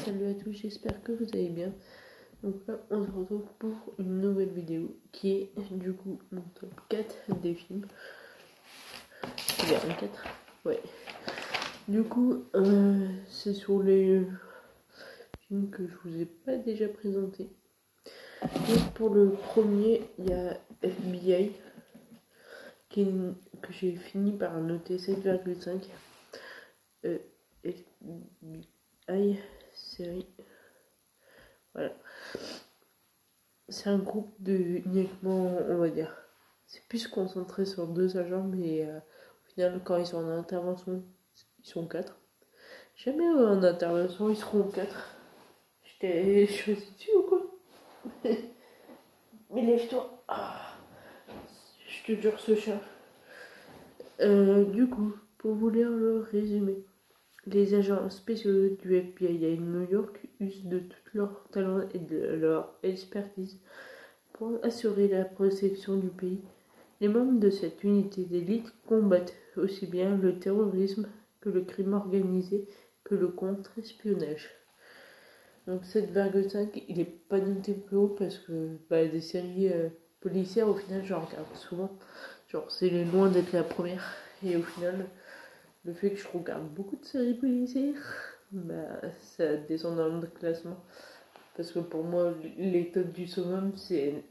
Salut à tous, j'espère que vous allez bien. Donc là, on se retrouve pour une nouvelle vidéo qui est du coup mon top 4 des films. C'est bien un 4. Ouais. Du coup, c'est sur les films que je vous ai pas déjà présentés. Donc pour le premier, il y a FBI que j'ai fini par noter 7,5. FBI série. Voilà. C'est un groupe de uniquement, on va dire. C'est plus concentré sur 2 agents, mais au final, quand ils sont en intervention, ils sont 4. Jamais en intervention, ils seront 4. Je t'ai choisi dessus ou quoi? Mais lève-toi. Ah, je te jure, ce chat. Du coup, pour vous lire le résumé. Les agents spéciaux du FBI à New York usent de tout leur talent et de leur expertise pour assurer la protection du pays. Les membres de cette unité d'élite combattent aussi bien le terrorisme que le crime organisé que le contre-espionnage. Donc 7,5, il n'est pas noté plus haut parce que des séries policières, au final, j'en regarde souvent. Genre, c'est loin d'être la première. Et au final, le fait que je regarde beaucoup de séries policières, ça descend dans le classement. Parce que pour moi, les tops du summum, c'est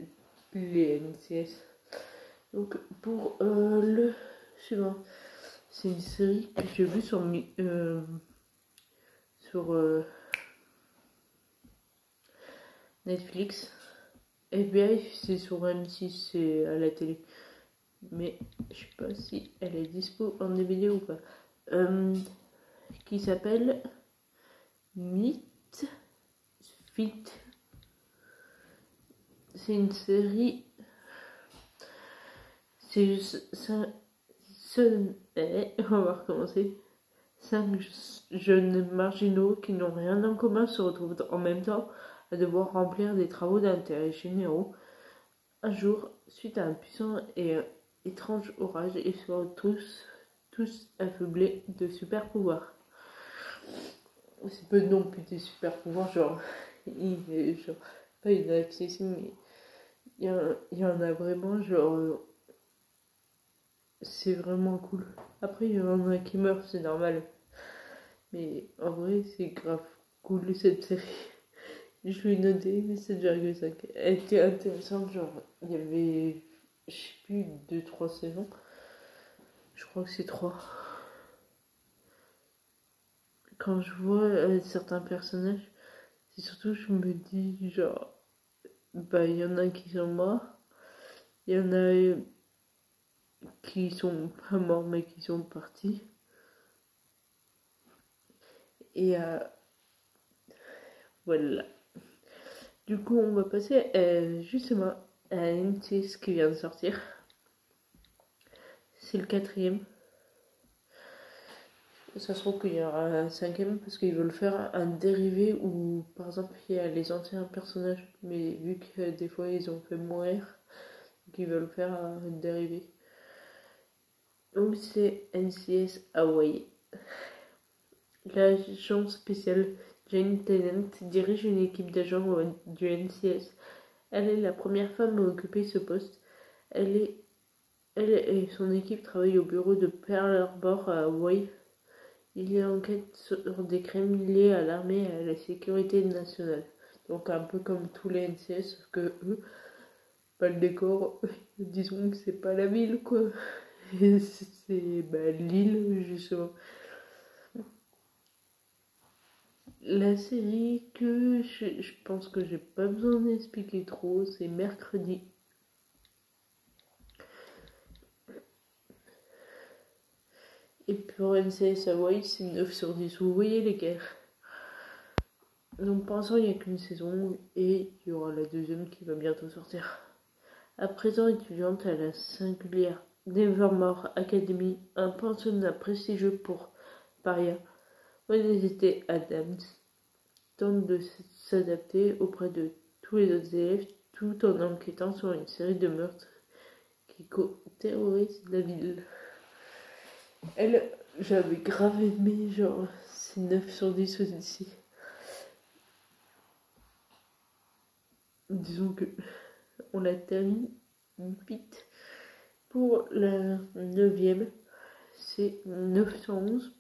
les NCS. Donc pour le suivant, c'est une série que j'ai vue sur Netflix. FBI, c'est sur M6, c'est à la télé. Mais je sais pas si elle est dispo en DVD ou pas. Qui s'appelle Meet Fit. C'est une série. C'est on va recommencer. 5 jeunes marginaux qui n'ont rien en commun se retrouvent en même temps à devoir remplir des travaux d'intérêt généraux. Un jour, suite à un puissant et étrange orage, ils sont tous affublés de super pouvoirs. C'est peu non plus des super pouvoirs, genre pas inaccessible, mais il y en a vraiment, genre c'est vraiment cool. Après, il y en a qui meurent, c'est normal. Mais en vrai, c'est grave cool cette série. Je lui ai noté 7,5. Elle était intéressante, genre, il y avait, je sais plus, 2-3 saisons. Je crois que c'est 3. Quand je vois certains personnages, c'est surtout, je me dis, genre, il y en a qui sont morts. Il y en a qui sont pas morts, mais qui sont partis. Et voilà. Du coup, on va passer justement à une pièce qui vient de sortir. C'est le 4e. Ça se trouve qu'il y aura un 5e parce qu'ils veulent faire un dérivé où, par exemple, il y a les anciens personnages, mais vu que des fois ils ont fait mourir, donc ils veulent faire un dérivé. Donc c'est NCS Hawaii. L'agent spécial Jane Tennant dirige une équipe d'agents du NCS. Elle est la première femme à occuper ce poste. Elle et son équipe travaillent au bureau de Pearl Harbor à Hawaï. Il y a enquête sur des crimes liés à l'armée et à la sécurité nationale. Donc un peu comme tous les NCS, sauf que eux, pas le décor, disons que c'est pas la ville quoi. C'est l'île justement. La série que je pense que j'ai pas besoin d'expliquer trop, c'est Mercredi. Et pour NCS Hawaii, c'est 9 sur 10. Vous voyez les guerres. Donc pour l'instant, il n'y a qu'une saison et il y aura la 2e qui va bientôt sortir. À présent étudiante à la singulière Nevermore Academy, un pensionnat prestigieux pour paria, Wednesday Addams tente de s'adapter auprès de tous les autres élèves tout en enquêtant sur une série de meurtres qui terrorisent la ville. Elle, j'avais grave aimé, genre, c'est 9 sur 10 aussi. disons que on atterrit vite. Pour la 9e, c'est 911.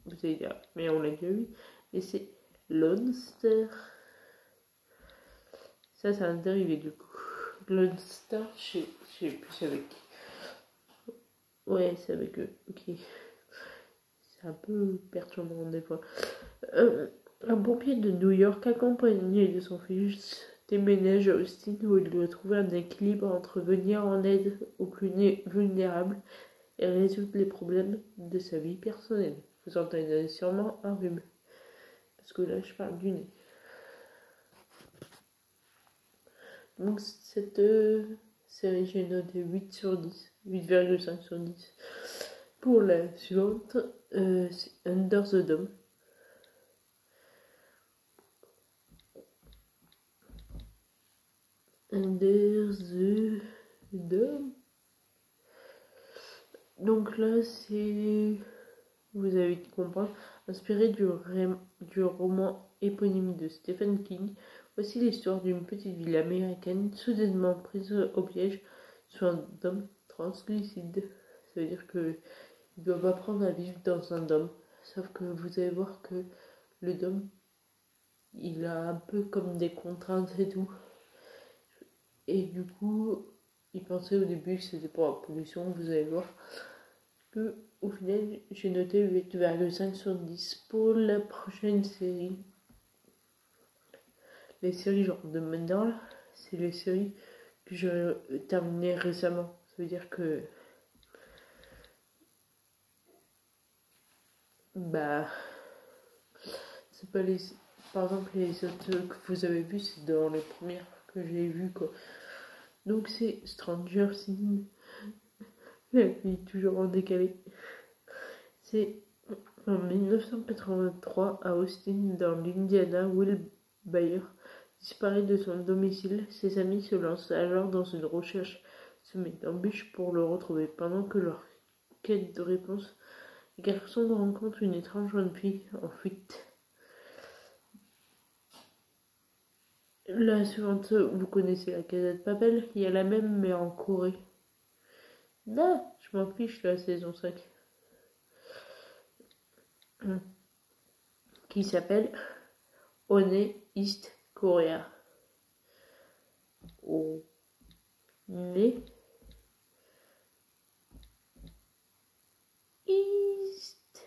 Vous allez dire, mais on l'a déjà vu. Et c'est Lone Ça, c'est un dérivé du coup. Lone Star, je sais plus c'est avec qui. Ouais, c'est avec eux. Ok. C'est un peu perturbant des fois. Un pompier de New York, accompagné de son fils, déménage à Austin où il doit trouver un équilibre entre venir en aide aux plus vulnérables et résoudre les problèmes de sa vie personnelle. Vous entendez sûrement un rhume. Parce que là, je parle du nez. Donc, cette série, j'ai noté 8 sur 10. 8,5 sur 10. Pour la suivante, c'est Under the Dome. Under the Dome. Donc là, c'est, vous avez compris, inspiré du roman éponyme de Stephen King. Voici l'histoire d'une petite ville américaine soudainement prise au piège sur un dôme translucide. Ça veut dire qu'ils doivent apprendre à vivre dans un dôme. Sauf que vous allez voir que le dôme, il a un peu comme des contraintes et tout. Et du coup, ils pensaient au début que c'était pour la pollution, vous allez voir. Que au final, j'ai noté 8,5 sur 10 pour la prochaine série. Les séries genre de maintenant, c'est les séries que j'ai terminées récemment. Ça veut dire que c'est pas les, par exemple les autres que vous avez vus, c'est dans les premières que j'ai vues quoi. Donc c'est Stranger Things. La vie toujours en décalé. C'est en 1983 à Austin dans l'Indiana, Will Bayer disparaît de son domicile. Ses amis se lancent alors dans une recherche semée d'embûches pour le retrouver. Pendant que leur quête de réponse, les garçons rencontrent une étrange jeune fille en fuite. La suivante, vous connaissez la Casa de Papel, il y a la même mais en Corée. Non, je m'en fiche la saison 5. Qui s'appelle One East Korea. One East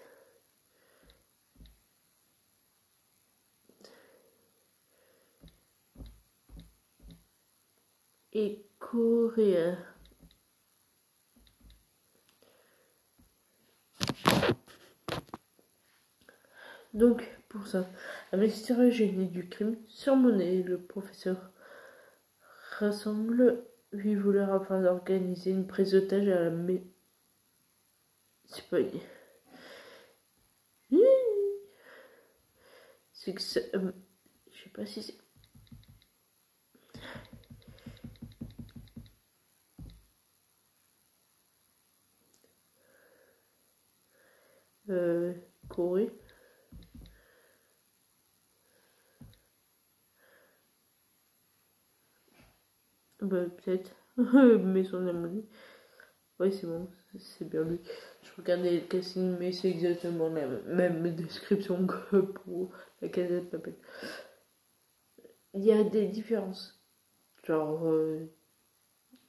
et Korea. Donc, pour ça, un mystérieux génie du crime, surmonné, le professeur rassemble 8 voleurs afin d'organiser une prise d'otage à la C'est pas... C'est que ça... je sais pas si c'est... Corée. Peut-être. Mais son amie. Ouais, c'est bon, c'est bien lui. Je regardais le casting, mais c'est exactement la même description que pour la Casa de Papel. Il y a des différences. Genre,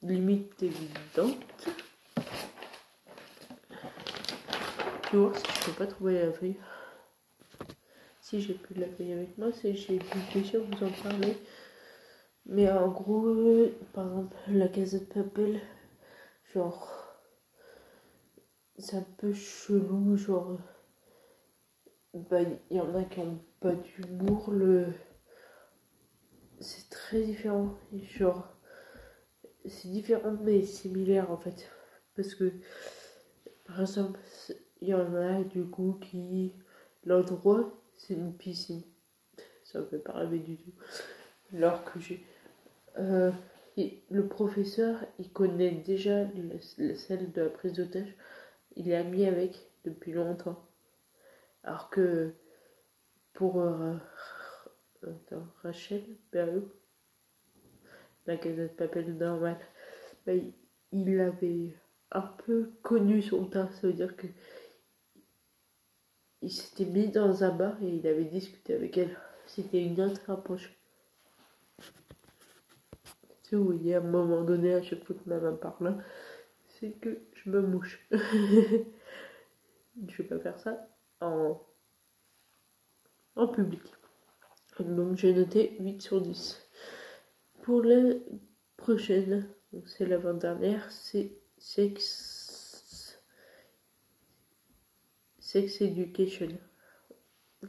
limite évidente. Tu vois, si je peux pas trouver la feuille. Si j'ai plus de la feuille avec moi, c'est j'ai plus sûr vous en parler. Mais en gros, par exemple, la Casa de Papel, genre, c'est un peu chelou, genre, y en a qui ont pas d'humour, c'est très différent, genre, c'est différent mais similaire en fait, parce que, par exemple, il y en a du coup qui, l'endroit, c'est une piscine, ça me fait pas rêver du tout, alors que le professeur, il connaît déjà celle de la prise d'otage. Il est ami avec depuis longtemps. Alors que pour Rachel Berriot, La Casa de Papel normal, il avait un peu connu son tas, ça veut dire que il s'était mis dans un bar et il avait discuté avec elle. C'était une autre approche. Tu vois, il y a un moment donné, à chaque fois que ma main parle, c'est que je me mouche. Je vais pas faire ça en public. Donc j'ai noté 8 sur 10. Pour la prochaine, c'est l'avant-dernière, c'est Sex Education.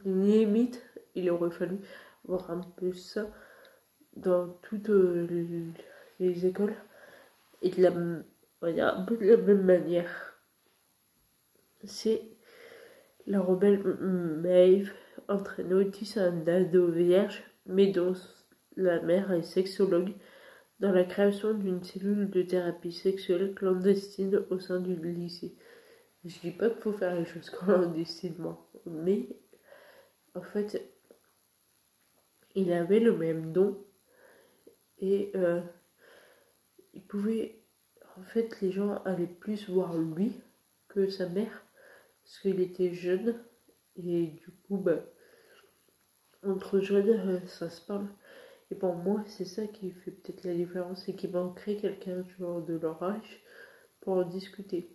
Limite, il aurait fallu voir un peu ça dans toutes les écoles et on va dire un peu de la même manière. C'est la rebelle Maeve entraîne Otis, un ado vierge, mais dont la mère est sexologue, dans la création d'une cellule de thérapie sexuelle clandestine au sein du lycée. Je dis pas qu'il faut faire les choses clandestinement, mais en fait, il avait le même don et il pouvait, en fait, les gens allaient plus voir lui que sa mère parce qu'il était jeune et du coup, entre jeunes, ça se parle. Et pour moi, c'est ça qui fait peut-être la différence, c'est qu'il manquerait quelqu'un genre de leur âge pour en discuter.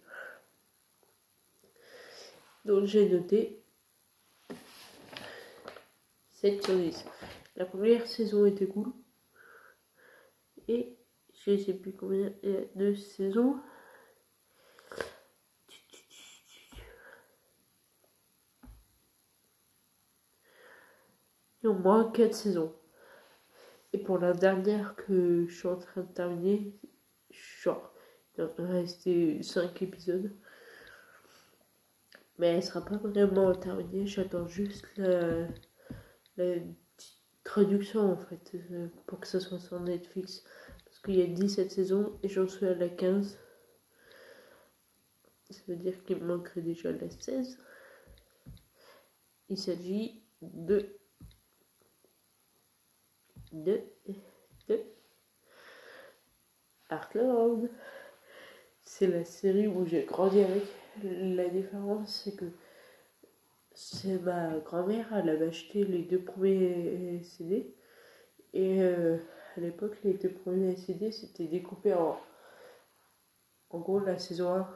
Donc j'ai noté 7 sur 10. La première saison était cool. Et je sais plus combien il y a de saisons. Il y a au moins 4 saisons. Et pour la dernière que je suis en train de terminer, genre, il va rester 5 épisodes. Mais elle sera pas vraiment terminée, j'attends juste la traduction en fait, pour que ça soit sur Netflix. Parce qu'il y a 17 saisons et j'en suis à la 15. Ça veut dire qu'il me manquerait déjà la 16. Il s'agit de Heartland. C'est la série où j'ai grandi avec. La différence, c'est que c'est ma grand-mère, elle avait acheté les 2 premiers CD. Et à l'époque, les 2 premiers CD, c'était découpé en gros la saison 1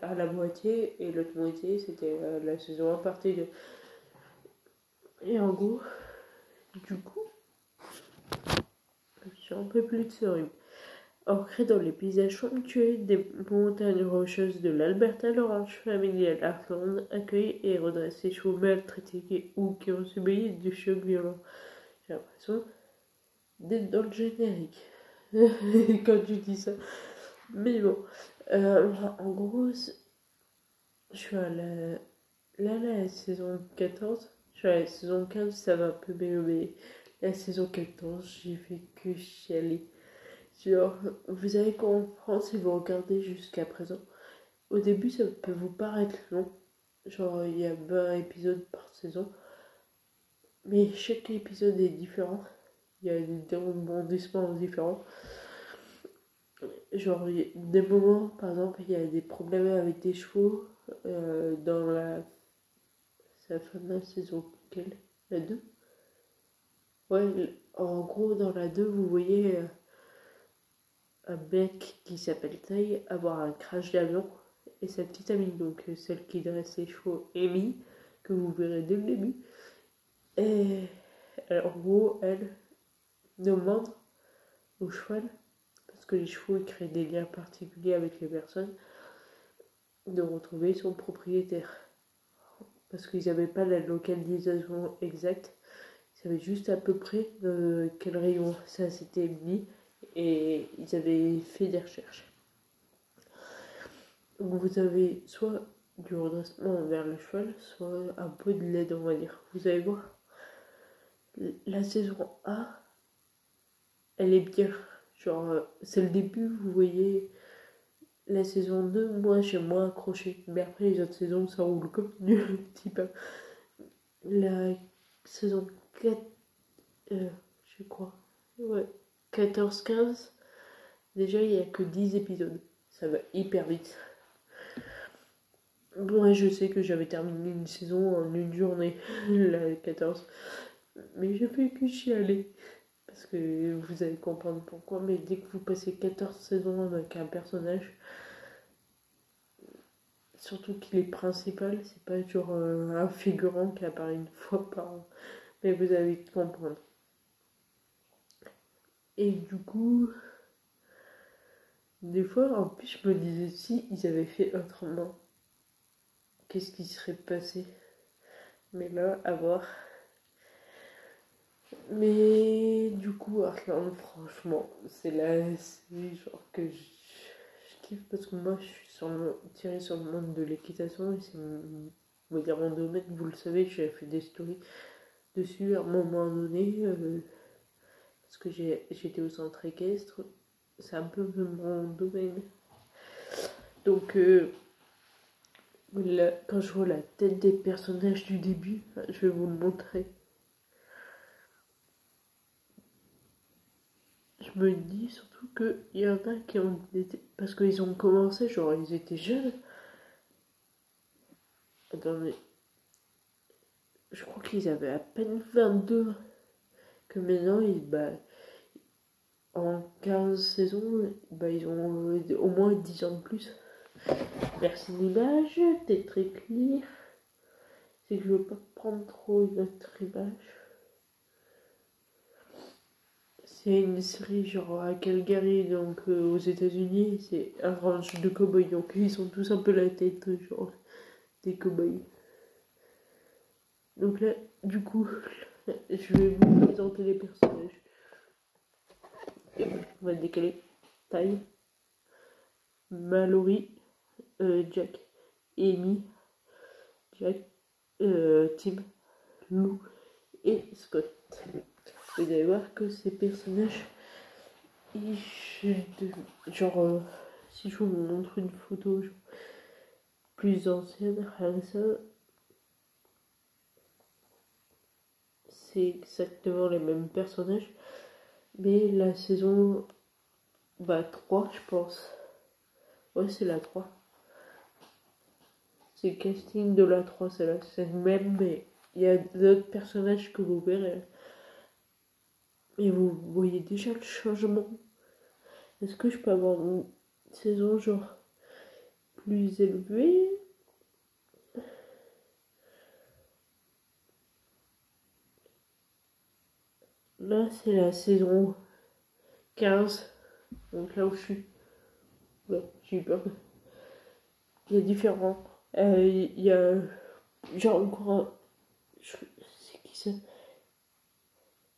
à la moitié et l'autre moitié, c'était la saison 1 partie 2. Et en gros, du coup, je suis un peu plus de série. Ancré dans les paysages somptueux des montagnes rocheuses de l'Alberta, l'orange familial Heartland accueille et redresse les chevaux maltraités ou qui ont subi du choc violent. J'ai l'impression d'être dans le générique quand tu dis ça. Mais bon, en gros, je suis à la saison 14. Je suis à la saison 15, ça va un peu mieux, mais la saison 14, j'ai fait que chialer. Genre, vous allez comprendre si vous regardez jusqu'à présent. Au début, ça peut vous paraître long. Genre, il y a 20 épisodes par saison. Mais chaque épisode est différent. Il y a des rebondissements différents. Genre, il y a des moments, par exemple, il y a des problèmes avec des chevaux. Dans c'est la fin de la saison. Quelle? La 2? Ouais, en gros, dans la 2, vous voyez un mec qui s'appelle Tay avoir un crash d'avion et sa petite amie, donc celle qui dresse les chevaux, Amy, que vous verrez dès le début. Et en gros, elle demande au cheval, parce que les chevaux créent des liens particuliers avec les personnes, de retrouver son propriétaire. Parce qu'ils n'avaient pas la localisation exacte, ils savaient juste à peu près quel rayon ça s'était mis et ils avaient fait des recherches. Donc vous avez soit du redressement vers le cheval, soit un peu de l'aide, on va dire. Vous allez voir, la saison A, elle est bien. Genre, c'est le début, vous voyez. La saison 2, moi j'ai moins accroché. Mais après, les autres saisons, ça roule comme du petit peu. La saison 4, je crois. Ouais. 14-15, déjà il n'y a que 10 épisodes. Ça va hyper vite. Bon, je sais que j'avais terminé une saison en une journée, la 14. Mais je fais que chialer. Parce que vous allez comprendre pourquoi. Mais dès que vous passez 14 saisons avec un personnage, surtout qu'il est principal, c'est pas genre un figurant qui apparaît une fois par an. Mais vous allez vite comprendre. Et du coup, des fois, en plus, je me disais si ils avaient fait autrement, qu'est-ce qui serait passé? Mais là, à voir. Mais du coup, Heartland, franchement, c'est la série genre que je kiffe parce que moi, je suis tirée sur le monde de l'équitation et c'est on va dire mon domaine. Vous le savez, j'ai fait des stories dessus à un moment donné parce que j'étais au centre équestre. C'est un peu mon domaine. Donc, là, quand je vois la tête des personnages du début, je vais vous le montrer. Je me dis surtout qu'il y en a qui ont été... Parce qu'ils ont commencé, genre ils étaient jeunes. Attendez. Je crois qu'ils avaient à peine 22. Que maintenant, en 15 saisons, ils ont au moins 10 ans de plus. Merci l'image, t'es très clair. C'est que je veux pas prendre trop une autre image. C'est une série genre à Calgary, donc aux États-Unis, c'est un ranch de cow-boys, donc ils ont tous un peu la tête genre des cow-boys. Donc là, du coup, je vais vous présenter les personnages. On va décaler. Ty, Mallory, Jack, Amy, Jack, Tim, Lou et Scott. Vous allez voir que ces personnages, genre, si je vous montre une photo genre, plus ancienne, rien que ça, c'est exactement les mêmes personnages. Mais la saison 3, je pense. Ouais, c'est la 3. C'est le casting de la 3, c'est la scène même, mais il y a d'autres personnages que vous verrez. Et vous voyez déjà le changement. Est-ce que je peux avoir une saison genre plus élevée? Là, c'est la saison 15. Donc là où je suis. Ouais, j'ai eu peur. Il y a différents. Il y a genre encore. C'est qui ça?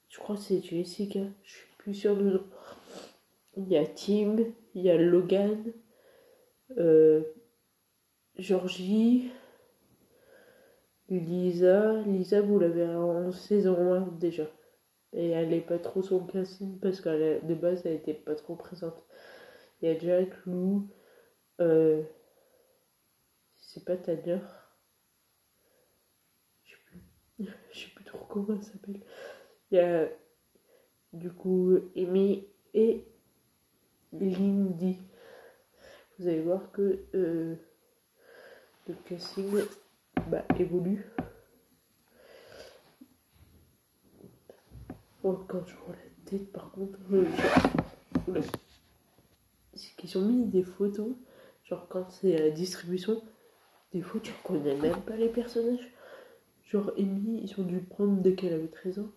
Je crois que c'est Jessica. Je suis plus sûre de nom. Il y a Tim. Il y a Logan. Georgie. Lisa, vous l'avez en saison 1 déjà. Et elle n'est pas trop son casting parce que de base elle était pas trop présente. Il y a Jack, Lou, c'est pas Tanya. Je sais plus trop comment elle s'appelle. Il y a du coup Amy et Lindy. Vous allez voir que le casting évolue. Oh, quand je vois la tête par contre, c'est qu'ils ont mis des photos, genre quand c'est à la distribution, des fois tu reconnais même pas les personnages. Genre Amy, ils ont dû prendre dès qu'elle avait 13 ans.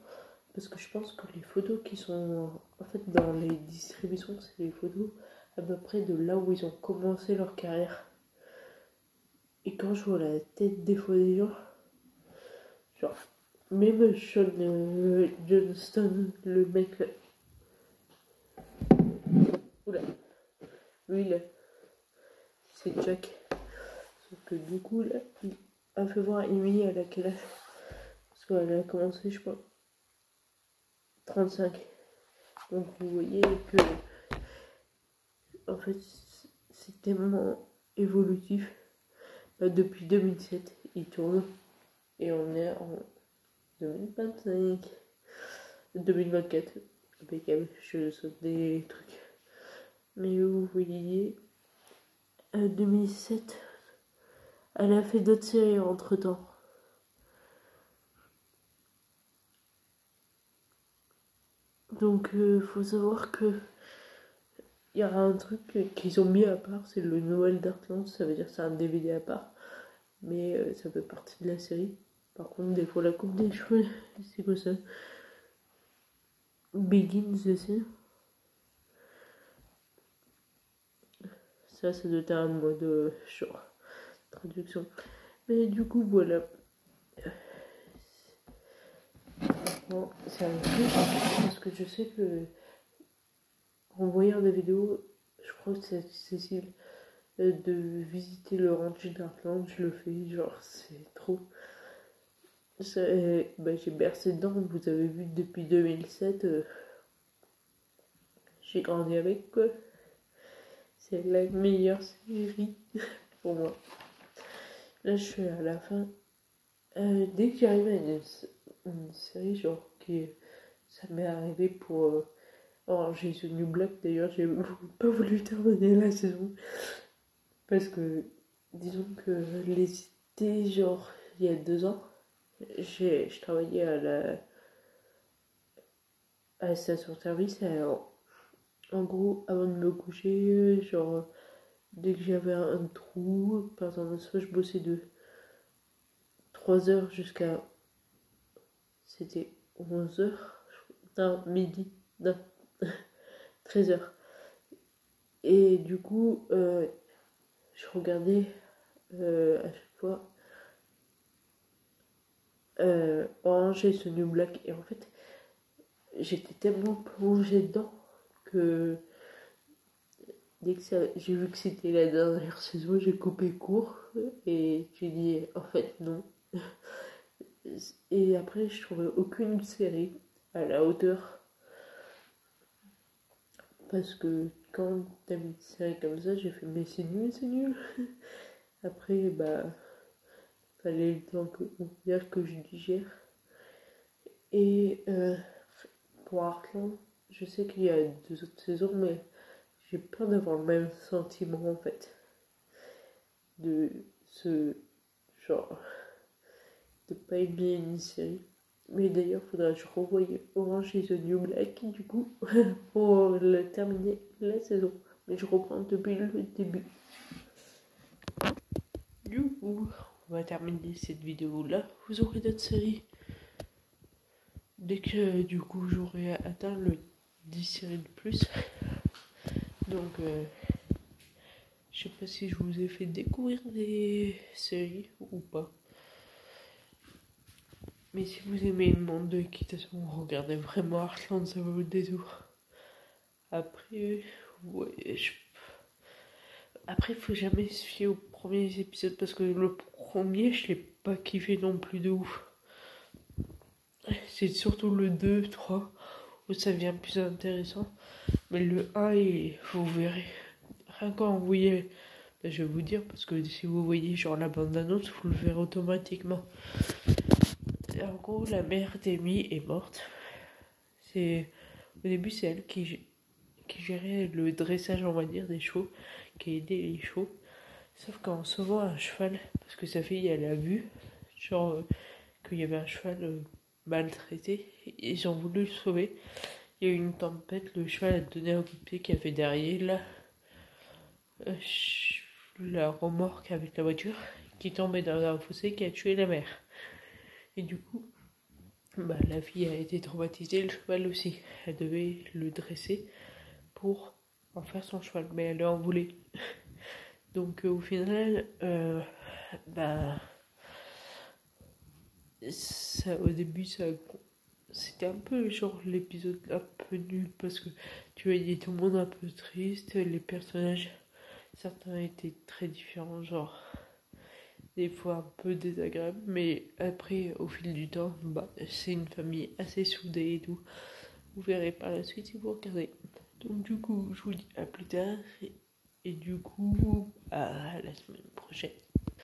Parce que je pense que les photos qui sont en fait dans les distributions, c'est les photos à peu près de là où ils ont commencé leur carrière. Et quand je vois la tête des fois des gens, genre même Sean Johnston, le mec là. Oula, lui là, c'est Jack. Sauf que du coup là, il a fait voir Amy à laquelle âge. Parce qu'elle a commencé, je crois, 35. Donc vous voyez que en fait c'est tellement évolutif. Depuis 2007 il tourne et on est en 2025 2024. impeccable, je saute des trucs. Mais vous voyez, 2007, elle a fait d'autres séries entre temps. Donc faut savoir que il y a un truc qu'ils ont mis à part, c'est le Noël d'Artland, ça veut dire que c'est un DVD à part, mais ça fait partie de la série. Par contre, des fois la coupe des cheveux, c'est quoi ça? Begins aussi. Ça doit être un mode genre traduction. Mais du coup, voilà. Bon, c'est un truc parce que je sais que en voyant des vidéos, je crois que c'est accessible de visiter le ranch d'Artland. Je le fais, genre c'est trop. J'ai bercé dedans, vous avez vu depuis 2007. J'ai grandi avec quoi. C'est la meilleure série pour moi. Là, je suis à la fin. Dès que j'arrive à une série, genre, ça m'est arrivé pour Orange is the New Black. D'ailleurs, j'ai pas voulu terminer la saison. Parce que, disons que les étés, genre, il y a 2 ans, je travaillais à la station-service. En gros, avant de me coucher, genre, dès que j'avais un trou, par exemple, soit je bossais de 3h jusqu'à. C'était 11h, non, midi, non, 13h. Et du coup, je regardais à chaque fois Orange is the New Black. Et en fait, j'étais tellement plongée dedans que dès que j'ai vu que c'était la dernière saison, j'ai coupé court et j'ai dit en fait non. Et après, je trouvais aucune série à la hauteur. Parce que quand t'aimes une série comme ça, j'ai fait mais c'est nul, c'est nul. Après, fallait le temps que je digère. Et pour Heartland, je sais qu'il y a 2 autres saisons, mais j'ai peur d'avoir le même sentiment en fait. De ce genre, de pas aimer une série. Mais d'ailleurs, faudra que je revoie Orange is the New Black du coup pour terminer la saison. Mais je reprends depuis le début. Du coup, on va terminer cette vidéo là. Vous aurez d'autres séries. Dès que du coup j'aurai atteint le 10 séries de plus. Donc je sais pas si je vous ai fait découvrir des séries ou pas. Mais si vous aimez le monde de l'équitation, regardez vraiment Heartland, ça vaut le détour. Après, ouais, Après, faut jamais se fier aux premiers épisodes parce que le premier, je l'ai pas kiffé non plus de ouf. C'est surtout le 2, 3 où ça devient plus intéressant. Mais le 1, vous verrez. Rien quand vous voyez, je vais vous dire, parce que si vous voyez genre la bande-annonce, vous le verrez automatiquement. Et en gros, la mère d'Amy est morte. Au début, c'est elle qui gérait le dressage, on va dire, des chevaux, qui aidait les chevaux. Sauf qu'en sauvant un cheval, parce que sa fille, elle a vu, genre, qu'il y avait un cheval maltraité, ils ont voulu le sauver. Il y a eu une tempête, le cheval a donné un coup de pied qui a fait derrière la remorque avec la voiture, qui tombait dans un fossé qui a tué la mère. Et du coup, la fille a été traumatisée, le cheval aussi. Elle devait le dresser pour en faire son cheval, mais elle en voulait. Donc au final, au début, c'était un peu genre l'épisode un peu nul parce que tu voyais tout le monde un peu triste, les personnages, certains étaient très différents, genre des fois un peu désagréables, mais après au fil du temps, c'est une famille assez soudée et tout. Vous verrez par la suite si vous regardez. Donc du coup, je vous dis à plus tard et du coup à la semaine prochaine.